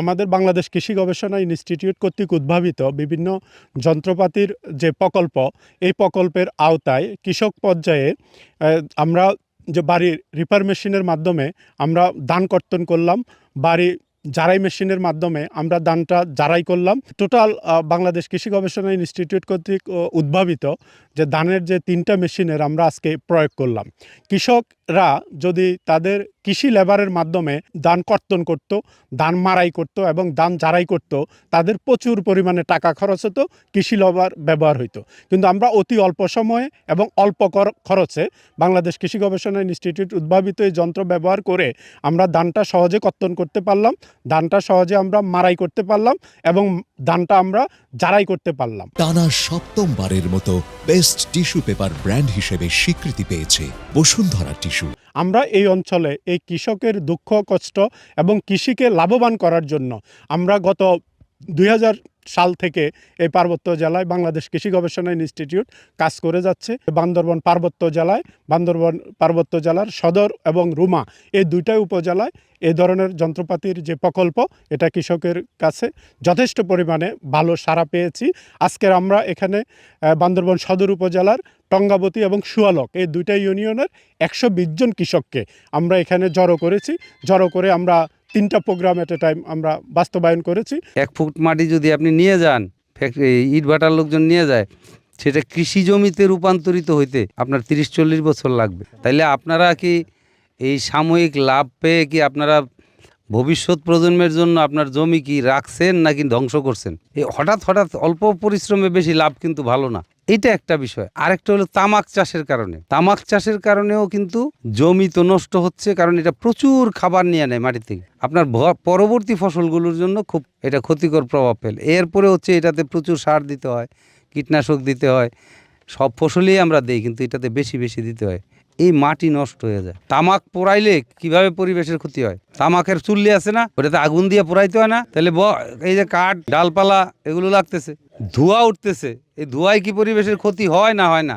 আমাদের বাংলাদেশ কৃষি গবেষণা ইনস্টিটিউট কর্তৃক উদ্ভাবিত বিভিন্ন যন্ত্রপাতির যে প্রকল্প, এই প্রকল্পের আওতায় কৃষক পর্যায়ে আমরা যে বাড়ির রিপার মেশিনের মাধ্যমে আমরা ধান কর্তন করলাম, বাড়ি জারাই মেশিনের মাধ্যমে আমরা ধানটা জারাই করলাম। টোটাল বাংলাদেশ কৃষি গবেষণা ইনস্টিটিউট কর্তৃক উদ্ভাবিত যে ধানের যে 3টা মেশিনের আমরা আজকে প্রয়োগ করলাম। কৃষকরা যদি তাদের কৃষি লেবারের মাধ্যমে ধান কর্তন করত, ধান মাড়াই করত এবং ধান জারাই করত, তাদের প্রচুর পরিমাণে টাকা খরচ হতো, কৃষি লেবার ব্যবহার হইতো। কিন্তু আমরা অতি অল্প সময়ে এবং অল্প খরচে বাংলাদেশ কৃষি গবেষণা ইনস্টিটিউট উদ্ভাবিত এই যন্ত্র ব্যবহার করে আমরা ধানটা সহজে কর্তন করতে পারলাম, ধানটা সহজে আমরা মাড়াই করতে পারলাম এবং ধানটা আমরা জারাই করতে পারলাম। টানা 7মবারের মতো বেস্ট টিস্যু পেপার ব্র্যান্ড হিসেবে স্বীকৃতি পেয়েছে বসুন্ধরা টিস্যু। আমরা এই অঞ্চলে এই কৃষকের দুঃখ কষ্ট এবং কৃষিকে লাভবান করার জন্য আমরা গত 2000 সাল থেকে এই পার্বত্য জেলায় বাংলাদেশ কৃষি গবেষণা ইনস্টিটিউট কাজ করে যাচ্ছে। বান্দরবান পার্বত্য জেলার সদর এবং রুমা এই 2টাই উপজেলায় এই ধরনের যন্ত্রপাতির যে প্রকল্প, এটা কৃষকের কাছে যথেষ্ট পরিমাণে ভালো সাড়া পেয়েছি। আজকের আমরা এখানে বান্দরবান সদর উপজেলার টঙ্গাবতী এবং সুয়ালক এই 2টা ইউনিয়নের 120 জন কৃষককে আমরা এখানে জড়ো করেছি। জড়ো করে আমরা 3টা প্রোগ্রাম এট এ টাইম আমরা বাস্তবায়ন করেছি। 1 ফুট মাটি যদি আপনি নিয়ে যান, ইট ভাটার লোকজন নিয়ে যায়, সেটা কৃষি জমিতে রূপান্তরিত হইতে আপনার 30-40 বছর লাগবে। তাইলে আপনারা কি এই সাময়িক লাভ পেয়ে কি আপনারা ভবিষ্যৎ প্রজন্মের জন্য আপনার জমি কি রাখছেন নাকি ধ্বংস করছেন? এই হঠাৎ অল্প পরিশ্রমে বেশি লাভ কিন্তু ভালো না। এটা একটা বিষয়। আরেকটা হলো তামাক চাষের কারণেও কিন্তু জমি তো নষ্ট হচ্ছে, কারণ এটা প্রচুর খাবার নিয়ে নেয় মাটি থেকে। আপনার পরবর্তী ফসলগুলোর জন্য খুব এটা ক্ষতিকর প্রভাব ফেলে। এরপরে হচ্ছে এটাতে প্রচুর সার দিতে হয়, কীটনাশক দিতে হয়। সব ফসলই আমরা দিই, কিন্তু এটাতে বেশি দিতে হয়। এই মাটি নষ্ট হয়ে যায়। তামাক পোড়াইলে কিভাবে পরিবেশের ক্ষতি হয়? তামাকের চুল্লি আছে না, ওটাতে আগুন দিয়ে পোড়াইতে হয় না? তাহলে এই যে কাঠ, ডালপালা এগুলো লাগতেছে, ধোঁয়া উঠতেছে, এই ধোঁয়ায় কি পরিবেশের ক্ষতি হয় না? হয় না।